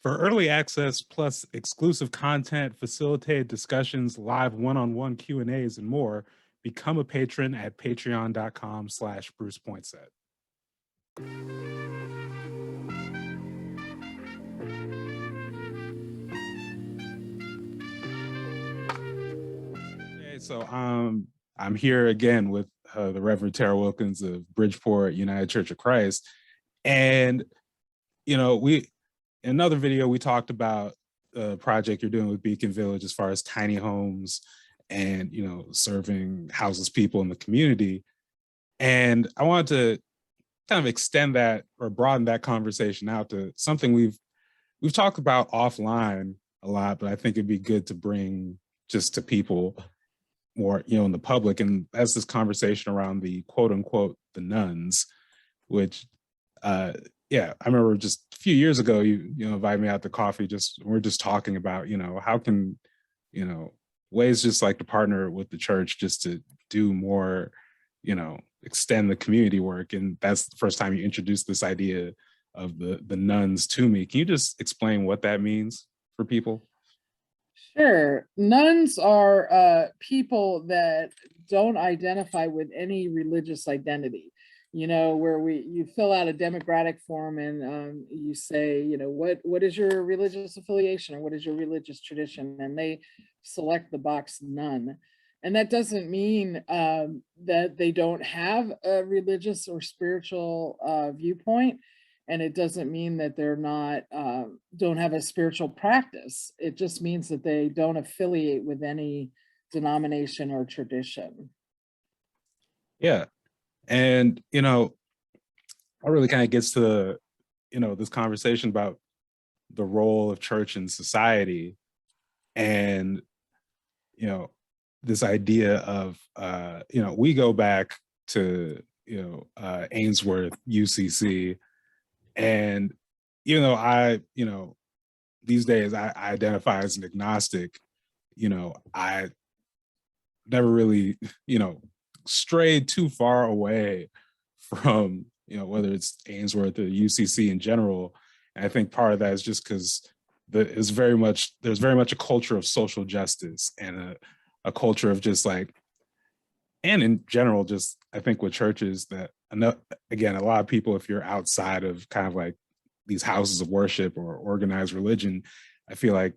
For early access plus exclusive content, facilitated discussions, live one-on-one Q&As, and more, become a patron at patreon.com/BrucePointset. Okay, so I'm here again with the Reverend Tara Wilkins of Bridgeport United Church of Christ. And, we in another video, we talked about the project you're doing with Beacon Village as far as tiny homes and, serving houseless people in the community. And I wanted to kind of extend that or broaden that conversation out to something we've talked about offline a lot, but I think it'd be good to bring just to people more, in the public. And that's this conversation around the quote unquote, the nuns, which yeah, I remember just a few years ago, you invited me out to coffee. We're just talking about, how can, ways just like to partner with the church just to do more, extend the community work. And that's the first time you introduced this idea of the nuns to me. Can you just explain what that means for people? Sure. Nuns are people that don't identify with any religious identity. Where you fill out a democratic form and you say, what is your religious affiliation or what is your religious tradition, and they select the box none. And that doesn't mean that they don't have a religious or spiritual viewpoint. And it doesn't mean that they're not don't have a spiritual practice. It just means that they don't affiliate with any denomination or tradition. Yeah. And, that really kind of gets to, this conversation about the role of church in society. And, this idea of, we go back to, Ainsworth, UCC. And even though these days I identify as an agnostic, I never really, strayed too far away from, whether it's Ainsworth or UCC in general. And I think part of that is just because there's very much a culture of social justice and a culture of just like, and in general, just I think with churches that, again, a lot of people, if you're outside of kind of like these houses of worship or organized religion, I feel like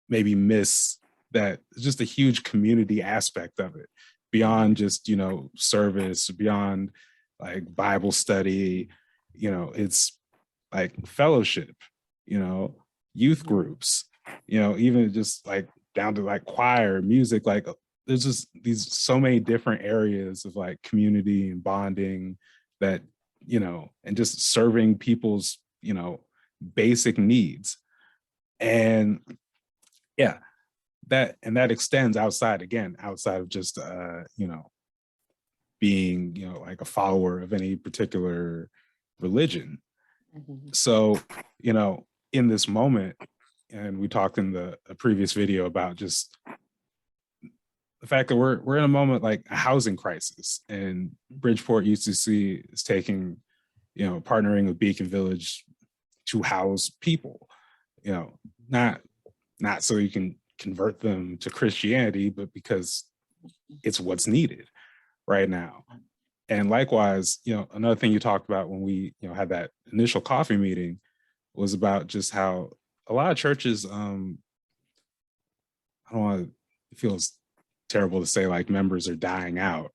maybe miss that just a huge community aspect of it beyond just, service, beyond like Bible study, it's like fellowship, youth groups, even just like down to like choir, music, like there's just these so many different areas of like community and bonding that, and just serving people's, basic needs. And yeah, that extends outside of just being, like a follower of any particular religion. Mhm. So, in this moment, and we talked in the previous video about just the fact that we're in a moment like a housing crisis, and Bridgeport UCC is taking, partnering with Beacon Village to house people, not so you can convert them to Christianity, but because it's what's needed right now. And likewise, another thing you talked about when we, had that initial coffee meeting was about just how a lot of churches, I don't want to, it feels terrible to say like members are dying out,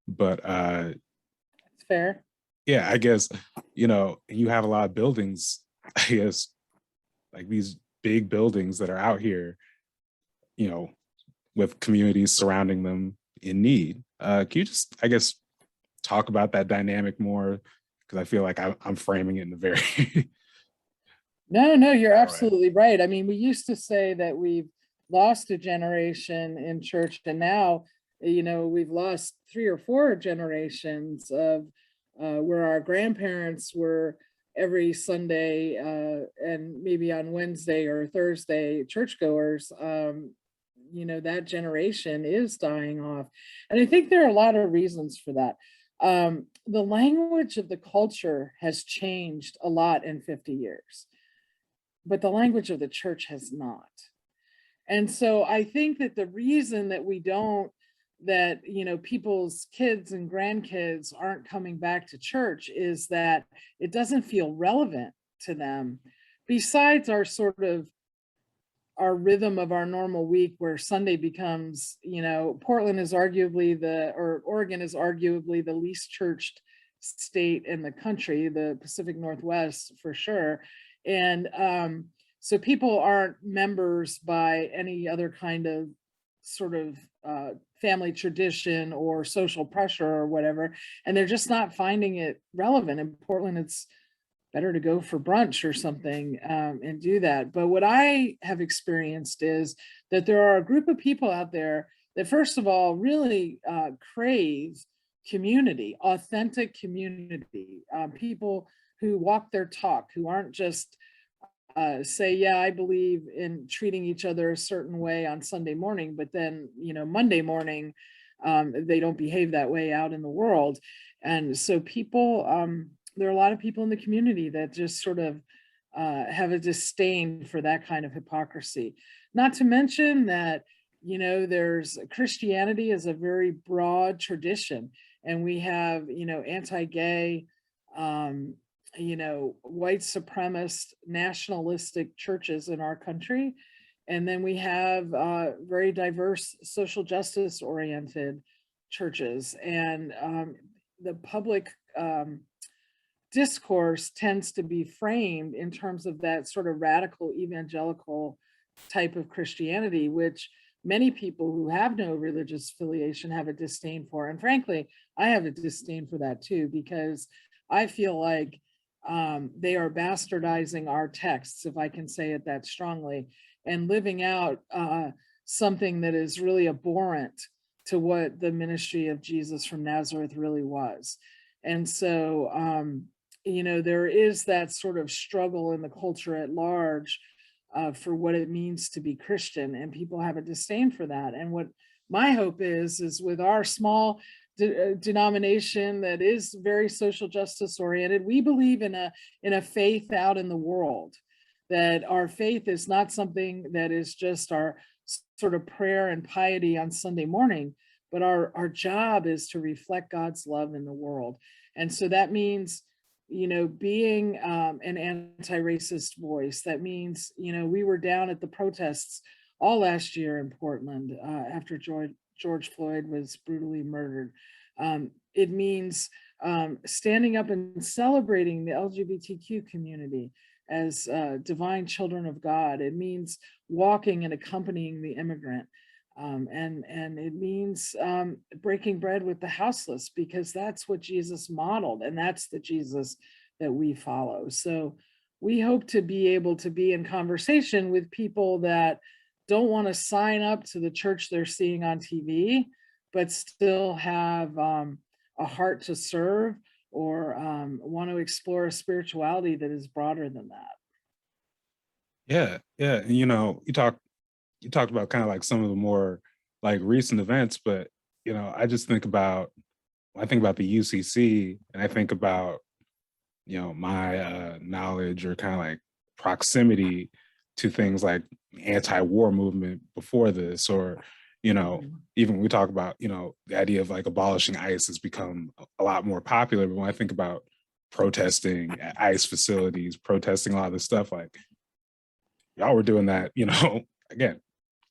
but It's fair. yeah, I guess, you have a lot of buildings, I guess, like these big buildings that are out here, with communities surrounding them in need. Can you just, I guess, talk about that dynamic more? Because I feel like I'm framing it in a very No, you're bad way. absolutely right. I mean, we used to say that we've lost a generation in church, and now, we've lost 3 or 4 generations of where our grandparents were every Sunday and maybe on Wednesday or Thursday churchgoers. That generation is dying off. And I think there are a lot of reasons for that. The language of the culture has changed a lot in 50 years. but the language of the church has not. And so I think that the reason that we don't, that, people's kids and grandkids aren't coming back to church is that it doesn't feel relevant to them. Besides our sort of our rhythm of our normal week where Sunday becomes, Portland is arguably or Oregon is arguably the least churched state in the country, the Pacific Northwest for sure. And so people aren't members by any other kind of sort of family tradition or social pressure or whatever. And they're just not finding it relevant. In Portland, it's better to go for brunch or something and do that. But what I have experienced is that there are a group of people out there that, first of all, really crave community, authentic community, people who walk their talk, who aren't just say, yeah, I believe in treating each other a certain way on Sunday morning, but then, Monday morning, they don't behave that way out in the world. And so there are a lot of people in the community that just sort of have a disdain for that kind of hypocrisy. Not to mention that, there's Christianity is a very broad tradition, and we have, anti-gay, white supremacist, nationalistic churches in our country. And then we have very diverse social justice oriented churches. And the public discourse tends to be framed in terms of that sort of radical evangelical type of Christianity, which many people who have no religious affiliation have a disdain for. And frankly, I have a disdain for that too, because I feel like they are bastardizing our texts, if I can say it that strongly, and living out something that is really abhorrent to what the ministry of Jesus from Nazareth really was. And so, there is that sort of struggle in the culture at large for what it means to be Christian, and people have a disdain for that. And what my hope is with our small denomination that is very social justice oriented, we believe in a faith out in the world, that our faith is not something that is just our sort of prayer and piety on Sunday morning, but our job is to reflect God's love in the world. And so that means, being an anti-racist voice. That means, we were down at the protests all last year in Portland after George Floyd was brutally murdered. It means standing up and celebrating the LGBTQ community as divine children of God. It means walking and accompanying the immigrant. And it means breaking bread with the houseless, because that's what Jesus modeled, and that's the Jesus that we follow. So we hope to be able to be in conversation with people that don't want to sign up to the church they're seeing on TV, but still have a heart to serve, or want to explore a spirituality that is broader than that. Yeah. And, you talked about kind of like some of the more like recent events, but I just think about, when I think about the UCC, and I think about my knowledge or kind of like proximity to things like anti-war movement before this, or even when we talk about the idea of like abolishing ICE has become a lot more popular. But when I think about protesting at ICE facilities, protesting a lot of this stuff, like y'all were doing that, again,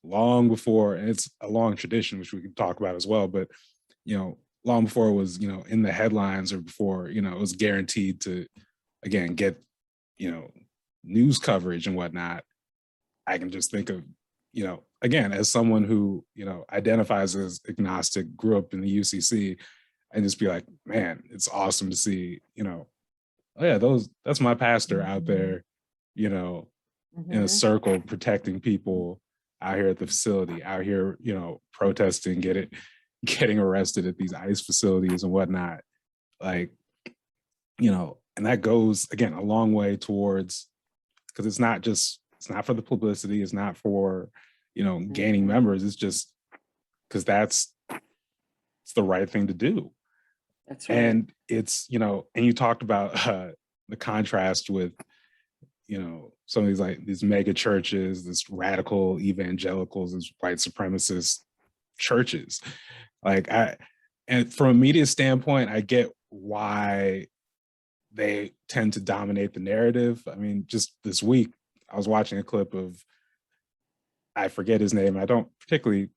long before, and it's a long tradition, which we can talk about as well, but, long before it was, in the headlines, or before, it was guaranteed to, again, get, news coverage and whatnot. I can just think of, again, as someone who, identifies as agnostic, grew up in the UCC, and just be like, man, it's awesome to see, oh yeah, that's my pastor out there, in a circle protecting people out here at the facility, out here, protesting, getting arrested at these ICE facilities and whatnot. Like, and that goes, again, a long way towards, because it's not for the publicity, it's not for, gaining members. It's just because it's the right thing to do. That's right. And it's, and you talked about the contrast with, some of these like these mega churches, this radical evangelicals, these white supremacist churches. Like and from a media standpoint, I get why they tend to dominate the narrative. I mean, just this week, I was watching a clip of, I forget his name. I don't particularly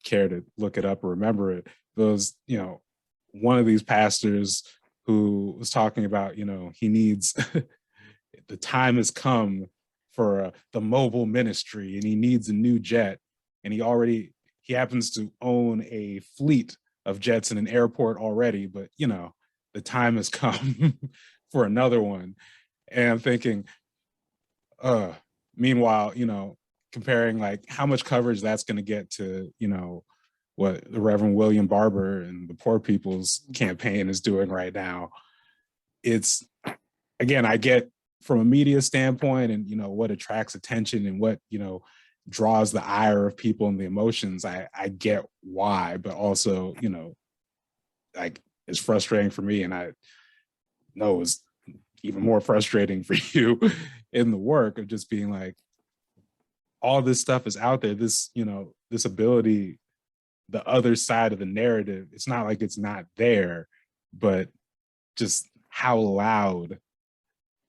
care to look it up or remember it. It was, one of these pastors who was talking about, he needs, the time has come for the mobile ministry and he needs a new jet. And he happens to own a fleet of jets in an airport already, but the time has come for another one. And I'm thinking, meanwhile, comparing like how much coverage that's going to get to, what the Reverend William Barber and the Poor People's Campaign is doing right now. It's, again, I get from a media standpoint and, what attracts attention and what, draws the ire of people and the emotions. I get why, but also, like it's frustrating for me. And I know it's even more frustrating for you in the work of just being like, all this stuff is out there. This, this ability, the other side of the narrative, it's not like it's not there, but just how loud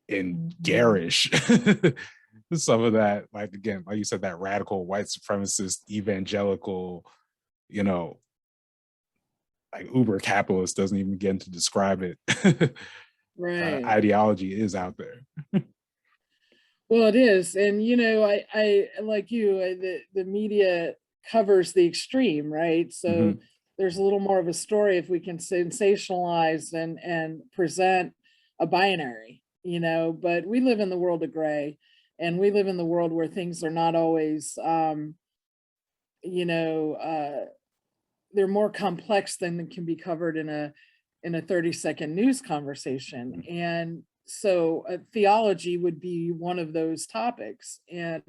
and garish some of that, like, again, like you said, that radical white supremacist evangelical, like uber capitalist doesn't even begin to describe it. Right. Ideology is out there. Well, it is. And, I like you, the media covers the extreme, right? So there's a little more of a story if we can sensationalize and present a binary, but we live in the world of gray, and we live in the world where things are not always, they're more complex than can be covered in a 30-second news conversation. And so theology would be one of those topics. And,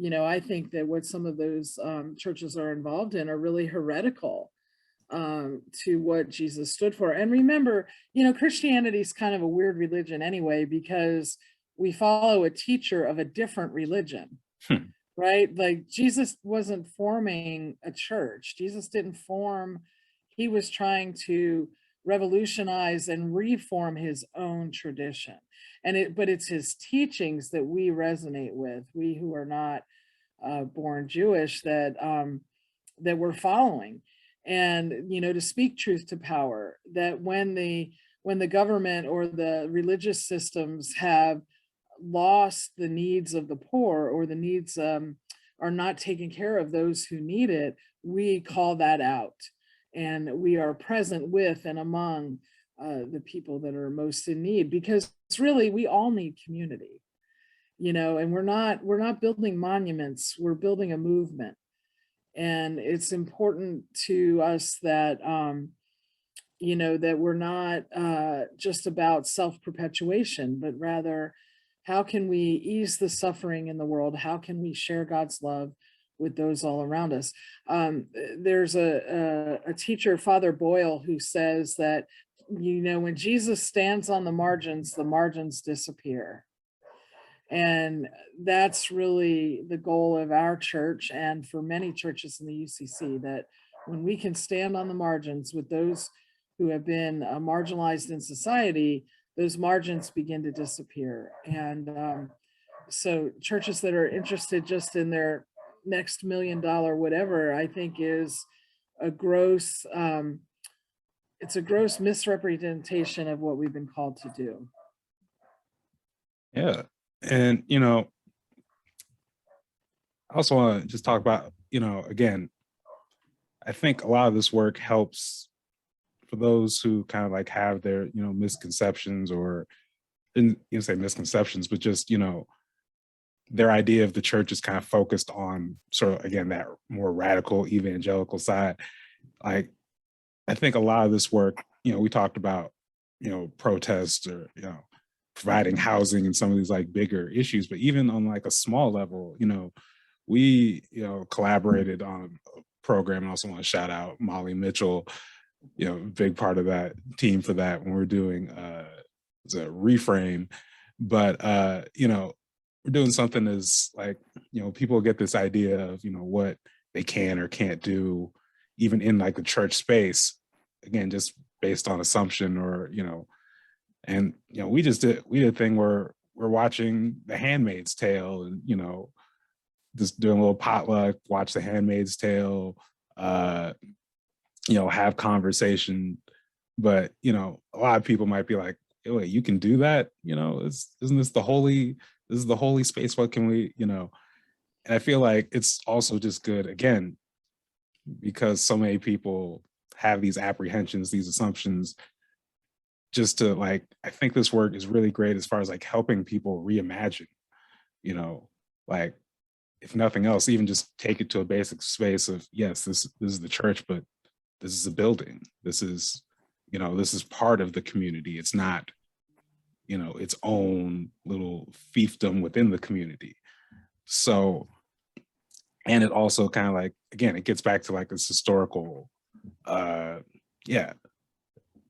I think that what some of those churches are involved in are really heretical to what Jesus stood for. And remember, Christianity is kind of a weird religion anyway, because we follow a teacher of a different religion, right? Like Jesus wasn't forming a church. Jesus didn't form, he was trying to revolutionize and reform his own tradition. But it's his teachings that we resonate with, we who are not born Jewish, that we're following. And to speak truth to power, that when the government or the religious systems have lost the needs of the poor, or the needs are not taking care of those who need it, we call that out. And we are present with and among the people that are most in need, because it's really, we all need community, and we're not building monuments, we're building a movement. And it's important to us that, that we're not just about self-perpetuation, but rather, how can we ease the suffering in the world? How can we share God's love with those all around us? There's a teacher, Father Boyle, who says that, when Jesus stands on the margins disappear. And that's really the goal of our church, and for many churches in the UCC, that when we can stand on the margins with those who have been marginalized in society, those margins begin to disappear. And so churches that are interested just in their next $1 million whatever, I think is a gross, it's a gross misrepresentation of what we've been called to do. Yeah. And, I also want to just talk about, again, I think a lot of this work helps for those who kind of like have their, misconceptions, or didn't say misconceptions, but just, their idea of the church is kind of focused on sort of, again, that more radical evangelical side. Like, I think a lot of this work, we talked about, protests, or, providing housing and some of these like bigger issues, but even on like a small level, we, collaborated on a program. I also want to shout out Molly Mitchell, big part of that team for that when we're doing the reframe. But, we're doing something as like, people get this idea of, what they can or can't do, even in like the church space, again, just based on assumption or, and, we did a thing where we're watching The Handmaid's Tale and, just doing a little potluck, watch The Handmaid's Tale, have conversation. But, a lot of people might be like, hey, wait, you can do that? Isn't this the holy space? What can we, and I feel like it's also just good, again, because so many people have these apprehensions, these assumptions, just to like, I think this work is really great as far as like helping people reimagine, like if nothing else, even just take it to a basic space of, yes, this is the church, but this is a building. This is part of the community. It's not, its own little fiefdom within the community. So, and it also kind of like, again, it gets back to like this historical,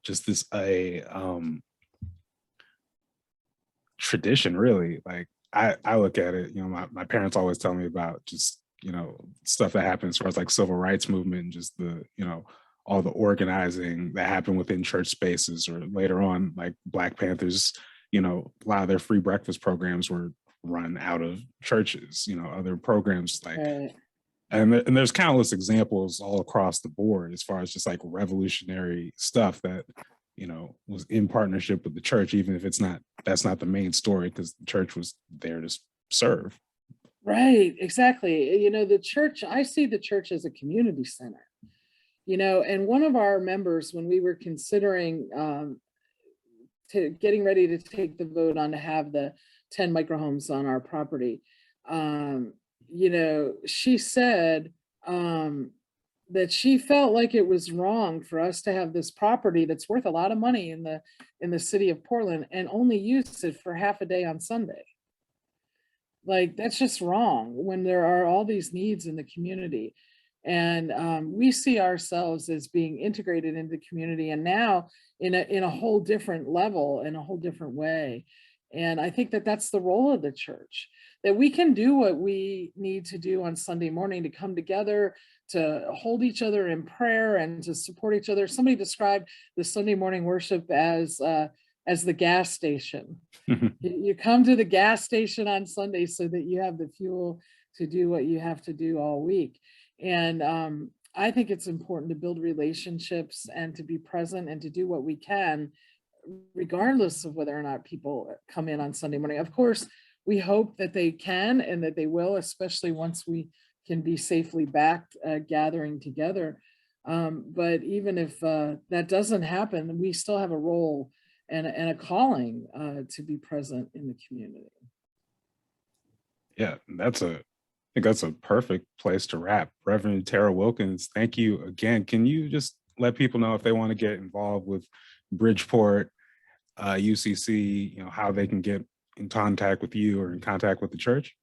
just this tradition, really. Like I look at it, my parents always tell me about just, stuff that happens as far as like civil rights movement and just the, all the organizing that happened within church spaces, or later on, like Black Panthers, a lot of their free breakfast programs were run out of churches, other programs like, Right. and there's countless examples all across the board as far as just like revolutionary stuff that, was in partnership with the church, even if that's not the main story, because the church was there to serve. Right, exactly. The church, I see the church as a community center, and one of our members, when we were considering to getting ready to take the vote on to have the 10 microhomes on our property, she said that she felt like it was wrong for us to have this property that's worth a lot of money in the city of Portland and only use it for half a day on Sunday. Like, that's just wrong when there are all these needs in the community. And we see ourselves as being integrated into the community, and now in a whole different level, in a whole different way. And I think that that's the role of the church, that we can do what we need to do on Sunday morning to come together, to hold each other in prayer and to support each other. Somebody described the Sunday morning worship as the gas station. You come to the gas station on Sunday so that you have the fuel to do what you have to do all week. And I think it's important to build relationships and to be present and to do what we can, regardless of whether or not people come in on Sunday morning. Of course, we hope that they can and that they will, especially once we can be safely back gathering together. But even if that doesn't happen, we still have a role and a calling to be present in the community. Yeah, I think that's a perfect place to wrap. Reverend Tara Wilkins, thank you again. Can you just let people know if they want to get involved with Bridgeport, UCC, how they can get in contact with you or in contact with the church?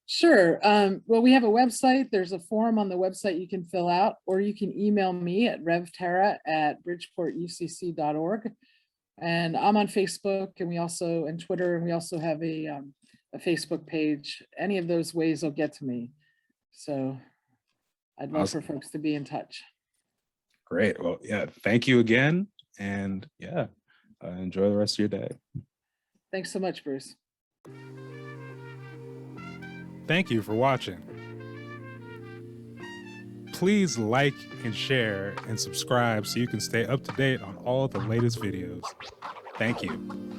Sure. Well, we have a website. There's a form on the website you can fill out, or you can email me at revtara@bridgeportucc.org. And I'm on Facebook, and Twitter, and we also have a Facebook page. Any of those ways will get to me. So I'd love for folks to be in touch. Great. Well, yeah, thank you again. And yeah, enjoy the rest of your day. Thanks so much, Bruce. Thank you for watching. Please like and share and subscribe so you can stay up to date on all the latest videos. Thank you.